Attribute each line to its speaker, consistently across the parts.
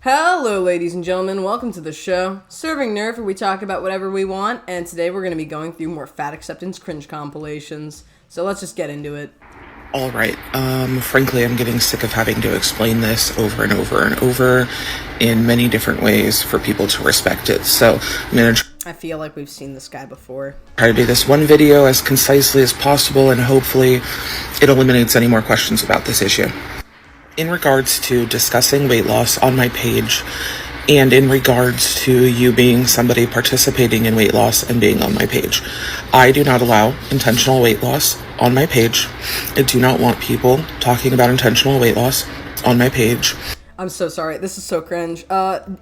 Speaker 1: Hello, ladies and gentlemen. Welcome to the show. Serving Nerf, where we talk about whatever we want, and today we're going to be going through more fat acceptance cringe compilations. So let's just get into it.
Speaker 2: Alright, frankly, I'm getting sick of having to explain this over and over and over in many different ways for people to respect it. So I'm going to
Speaker 1: I feel like we've seen this guy before.
Speaker 2: try to do this one video as concisely as possible, and hopefully it eliminates any more questions about this issue. In regards to discussing weight loss on my page, and in regards to you being somebody participating in weight loss and being on my page, I do not allow intentional weight loss on my page. I do not want people talking about intentional weight loss on my page.
Speaker 1: I'm so sorry. This is so cringe.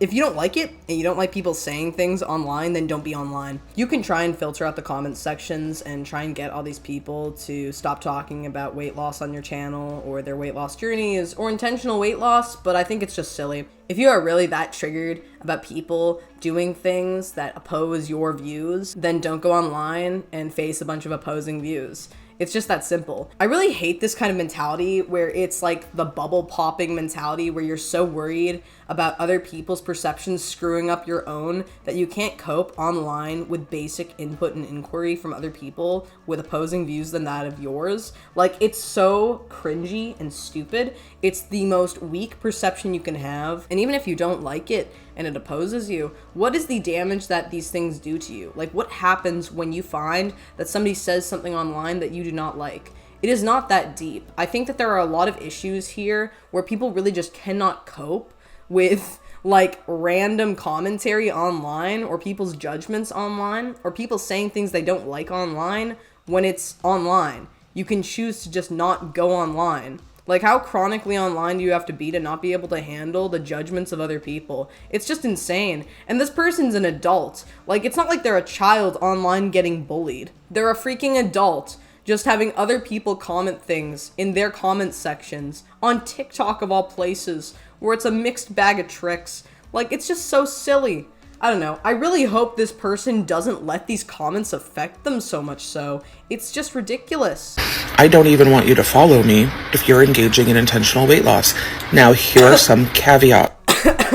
Speaker 1: If you don't like it, and you don't like people saying things online, then don't be online. You can try and filter out the comments sections and try and get all these people to stop talking about weight loss on your channel or their weight loss journeys or intentional weight loss, but I think it's just silly. If you are really that triggered about people doing things that oppose your views, then don't go online and face a bunch of opposing views. It's just that simple. I really hate this kind of mentality where it's like the bubble popping mentality where you're so worried about other people's perceptions screwing up your own that you can't cope online with basic input and inquiry from other people with opposing views than that of yours. Like, it's so cringy and stupid. It's the most weak perception you can have. And even if you don't like it and it opposes you, what is the damage that these things do to you? Like, what happens when you find that somebody says something online that you do not like? It is not that deep. I think that there are a lot of issues here where people really just cannot cope with like random commentary online or people's judgments online or people saying things they don't like online when it's online. You can choose to just not go online. Like, how chronically online do you have to be to not be able to handle the judgments of other people? It's just insane. And this person's an adult. Like, it's not like they're a child online getting bullied. They're a freaking adult just having other people comment things in their comment sections on TikTok of all places where it's a mixed bag of tricks. Like, it's just so silly. I don't know. I really hope this person doesn't let these comments affect them so much so. It's just ridiculous.
Speaker 2: I don't even want you to follow me if you're engaging in intentional weight loss. Now, here are some caveats.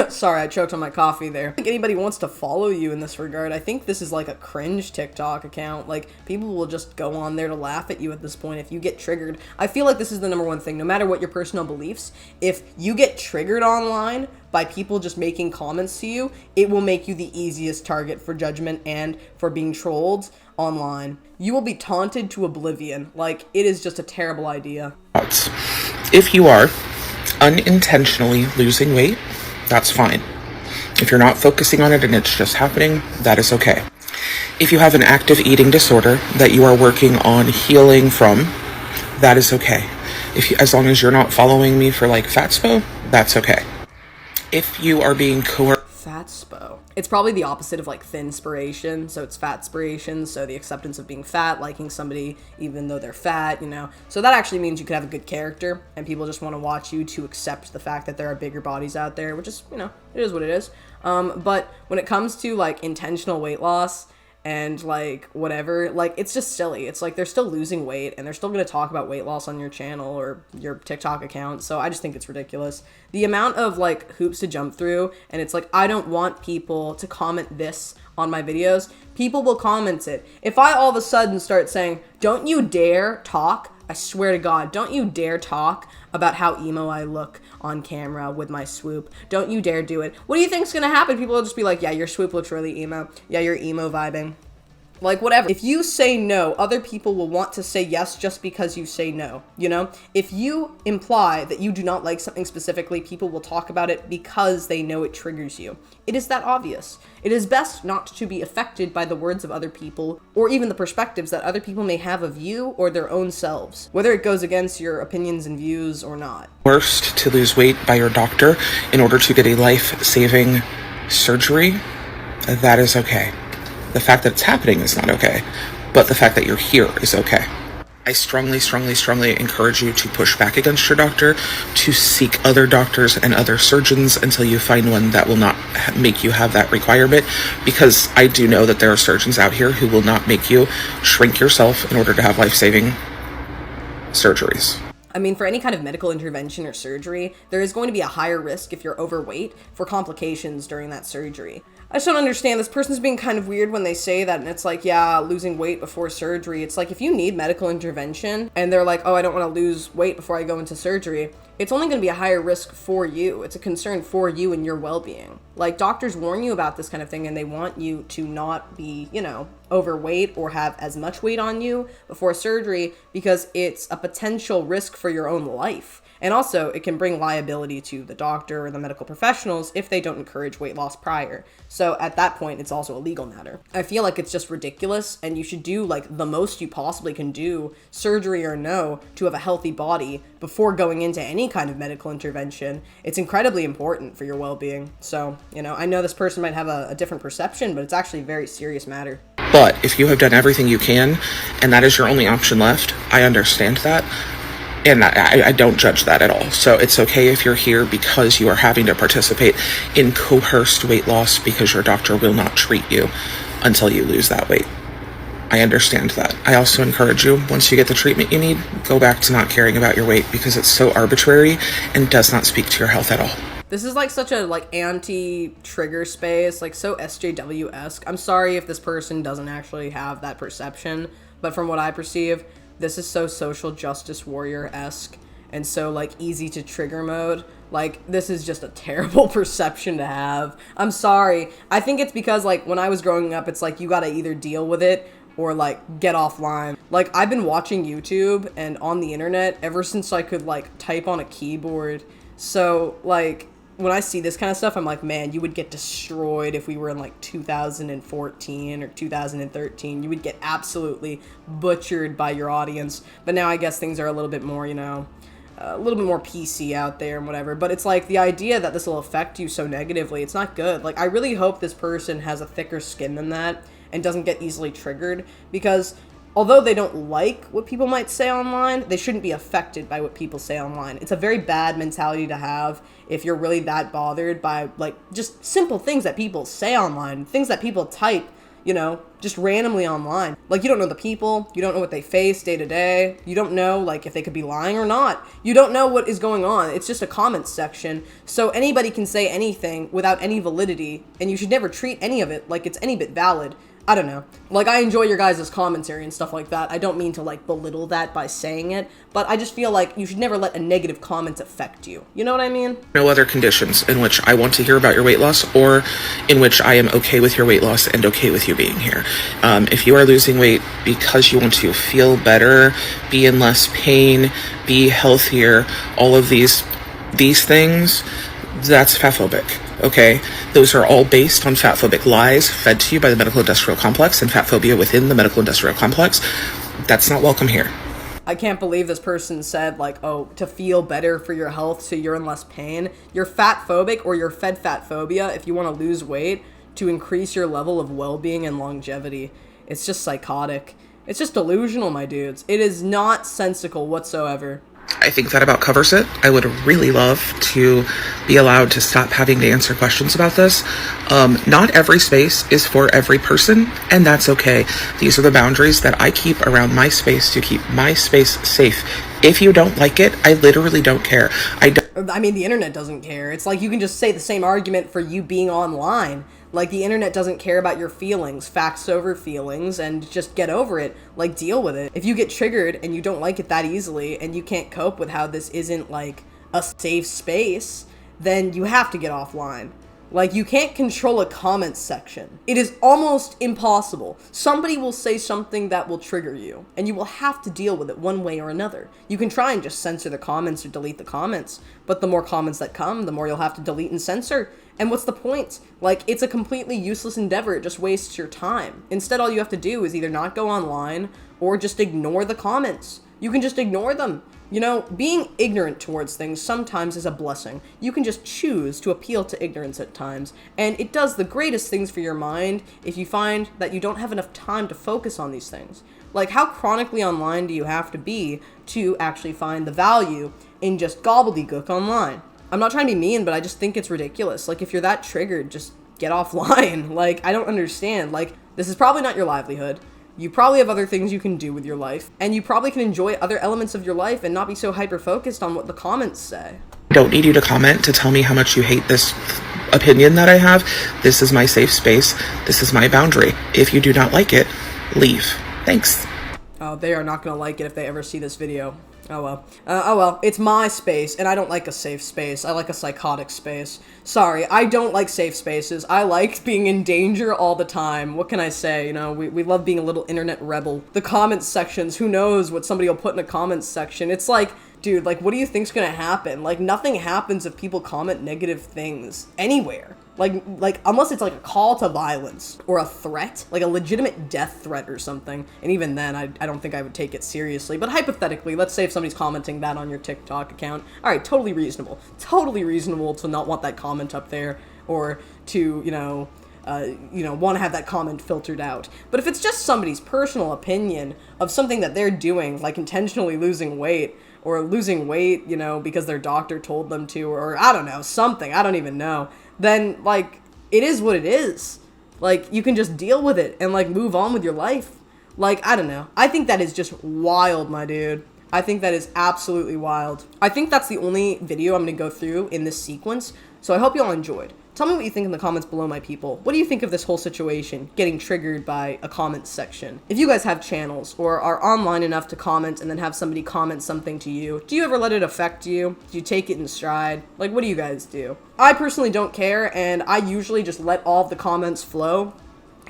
Speaker 1: Sorry, I choked on my coffee there. I don't think anybody wants to follow you in this regard. I think this is like a cringe TikTok account. Like, people will just go on there to laugh at you at this point if you get triggered. I feel like this is the number one thing. No matter what your personal beliefs, if you get triggered online by people just making comments to you, it will make you the easiest target for judgment and for being trolled online. You will be taunted to oblivion. Like, it is just a terrible idea.
Speaker 2: If you are unintentionally losing weight, that's fine. If you're not focusing on it and it's just happening, that is okay. If you have an active eating disorder that you are working on healing from, that is okay. As long as you're not following me for like fatspo, that's okay. If you are being
Speaker 1: Fatspo. It's probably the opposite of like thinspiration, so it's fatspiration, so the acceptance of being fat, liking somebody even though they're fat, you know. So that actually means you could have a good character, and people just want to watch you to accept the fact that there are bigger bodies out there, which is, you know, it is what it is. But when it comes to like intentional weight loss and like whatever, like, it's just silly. It's like they're still losing weight and they're still going to talk about weight loss on your channel or your TikTok account. So I just think it's ridiculous. The amount of like hoops to jump through, and it's like, I don't want people to comment this on my videos. People will comment it. If I all of a sudden start saying, don't you dare talk, I swear to God, don't you dare talk about how emo I look on camera with my swoop. Don't you dare do it. What do you think's gonna happen? People will just be like, yeah, your swoop looks really emo. Yeah, you're emo vibing. Like, whatever. If you say no, other people will want to say yes just because you say no, you know? If you imply that you do not like something specifically, people will talk about it because they know it triggers you. It is that obvious. It is best not to be affected by the words of other people or even the perspectives that other people may have of you or their own selves, whether it goes against your opinions and views or not.
Speaker 2: Forced to lose weight by your doctor in order to get a life-saving surgery, that is okay. The fact that it's happening is not okay, but the fact that you're here is okay. I strongly, strongly, strongly encourage you to push back against your doctor, to seek other doctors and other surgeons until you find one that will not make you have that requirement, because I do know that there are surgeons out here who will not make you shrink yourself in order to have life-saving surgeries.
Speaker 1: I mean, for any kind of medical intervention or surgery, there is going to be a higher risk if you're overweight for complications during that surgery. I just don't understand. This person's being kind of weird when they say that, and it's like, yeah, losing weight before surgery. It's like, if you need medical intervention and they're like, oh, I don't want to lose weight before I go into surgery, it's only going to be a higher risk for you. It's a concern for you and your well-being. Like, doctors warn you about this kind of thing, and they want you to not be, overweight or have as much weight on you before surgery, because it's a potential risk for your own life. And also, it can bring liability to the doctor or the medical professionals if they don't encourage weight loss prior. So at that point, it's also a legal matter. I feel like it's just ridiculous, and you should do like the most you possibly can do, surgery or no, to have a healthy body before going into any kind of medical intervention. It's incredibly important for your well-being. So, I know this person might have a different perception, but it's actually a very serious matter.
Speaker 2: But if you have done everything you can, and that is your only option left, I understand that. And I don't judge that at all. So it's okay if you're here because you are having to participate in coerced weight loss because your doctor will not treat you until you lose that weight. I understand that. I also encourage you, once you get the treatment you need, go back to not caring about your weight because it's so arbitrary and does not speak to your health at all.
Speaker 1: This is like such a anti-trigger space, like so SJW-esque. I'm sorry if this person doesn't actually have that perception, but from what I perceive, this is so social justice warrior-esque and so easy to trigger mode. This is just a terrible perception to have. I'm sorry. I think it's because when I was growing up, it's you gotta either deal with it or get offline. I've been watching YouTube and on the internet ever since I could type on a keyboard. So when I see this kind of stuff, I'm like, man, you would get destroyed if we were in 2014 or 2013. You would get absolutely butchered by your audience. But now I guess things are a little bit more, a little bit more PC out there and whatever. But it's the idea that this will affect you so negatively, it's not good. I really hope this person has a thicker skin than that and doesn't get easily triggered, because although they don't like what people might say online, they shouldn't be affected by what people say online. It's a very bad mentality to have if you're really that bothered by just simple things that people say online, things that people type, just randomly online. You don't know the people, you don't know what they face day to day, you don't know if they could be lying or not. You don't know what is going on. It's just a comment section. So anybody can say anything without any validity, and you should never treat any of it like it's any bit valid. I don't know. I enjoy your guys' commentary and stuff like that. I don't mean to, belittle that by saying it, but I just feel you should never let a negative comment affect you. You know what I mean?
Speaker 2: No other conditions in which I want to hear about your weight loss or in which I am okay with your weight loss and okay with you being here. If you are losing weight because you want to feel better, be in less pain, be healthier, all of these things, that's fatphobic. Okay, those are all based on fatphobic lies fed to you by the medical industrial complex and fat phobia within the medical industrial complex. That's not welcome here.
Speaker 1: I can't believe this person said oh, to feel better for your health so you're in less pain. You're fat phobic, or you're fed fat phobia if you want to lose weight to increase your level of well-being and longevity. It's just psychotic. It's just delusional, my dudes. It is not sensical whatsoever.
Speaker 2: I think that about covers it. I would really love to be allowed to stop having to answer questions about this. Not every space is for every person, and that's okay. These are the boundaries that I keep around my space to keep my space safe. If you don't like it, I literally don't care.
Speaker 1: I mean, the internet doesn't care. It's you can just say the same argument for you being online. The internet doesn't care about your feelings, facts over feelings, and just get over it. Deal with it. If you get triggered and you don't like it that easily, and you can't cope with how this isn't, a safe space, then you have to get offline. You can't control a comment section. It is almost impossible. Somebody will say something that will trigger you, and you will have to deal with it one way or another. You can try and just censor the comments or delete the comments, but the more comments that come, the more you'll have to delete and censor. And what's the point? It's a completely useless endeavor. It just wastes your time. Instead, all you have to do is either not go online or just ignore the comments. You can just ignore them. Being ignorant towards things sometimes is a blessing. You can just choose to appeal to ignorance at times, and it does the greatest things for your mind if you find that you don't have enough time to focus on these things. How chronically online do you have to be to actually find the value in just gobbledygook online? I'm not trying to be mean, but I just think it's ridiculous. If you're that triggered, just get offline. I don't understand. This is probably not your livelihood. You probably have other things you can do with your life, and you probably can enjoy other elements of your life and not be so hyper-focused on what the comments say.
Speaker 2: I don't need you to comment to tell me how much you hate this opinion that I have. This is my safe space. This is my boundary. If you do not like it, leave. Thanks.
Speaker 1: Oh, they are not gonna like it if they ever see this video. Oh well. Oh well, it's my space, and I don't like a safe space. I like a psychotic space. Sorry, I don't like safe spaces. I like being in danger all the time. What can I say? You know, we love being a little internet rebel. The comments sections, who knows what somebody will put in a comments section. It's like, dude, like, what do you think's gonna happen? Like, nothing happens if people comment negative things anywhere. Like, unless it's like a call to violence or a threat, like a legitimate death threat or something. And even then, I don't think I would take it seriously. But hypothetically, let's say if somebody's commenting that on your TikTok account, all right, totally reasonable. Totally reasonable to not want that comment up there, or to, want to have that comment filtered out. But if it's just somebody's personal opinion of something that they're doing, like intentionally losing weight, or losing weight, because their doctor told them to, or I don't know, something, I don't even know, then, like, it is what it is. Like, you can just deal with it and, like, move on with your life. Like, I don't know. I think that is just wild, my dude. I think that is absolutely wild. I think that's the only video I'm going to go through in this sequence, so I hope you all enjoyed. Tell me what you think in the comments below, my people. What do you think of this whole situation, getting triggered by a comment section? If you guys have channels, or are online enough to comment and then have somebody comment something to you, do you ever let it affect you? Do you take it in stride? Like, what do you guys do? I personally don't care, and I usually just let all of the comments flow.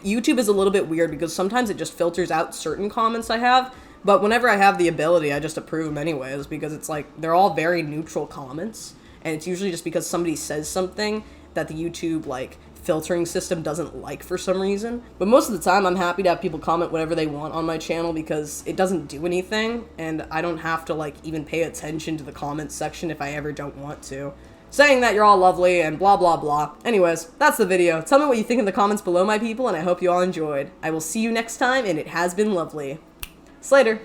Speaker 1: YouTube is a little bit weird because sometimes it just filters out certain comments I have, but whenever I have the ability, I just approve them anyways, because it's like, they're all very neutral comments, and it's usually just because somebody says something that the YouTube, like, filtering system doesn't like for some reason. But most of the time, I'm happy to have people comment whatever they want on my channel because it doesn't do anything, and I don't have to, like, even pay attention to the comments section if I ever don't want to. Saying that, you're all lovely and blah blah blah. Anyways, that's the video. Tell me what you think in the comments below, my people, and I hope you all enjoyed. I will see you next time, and it has been lovely. Slater.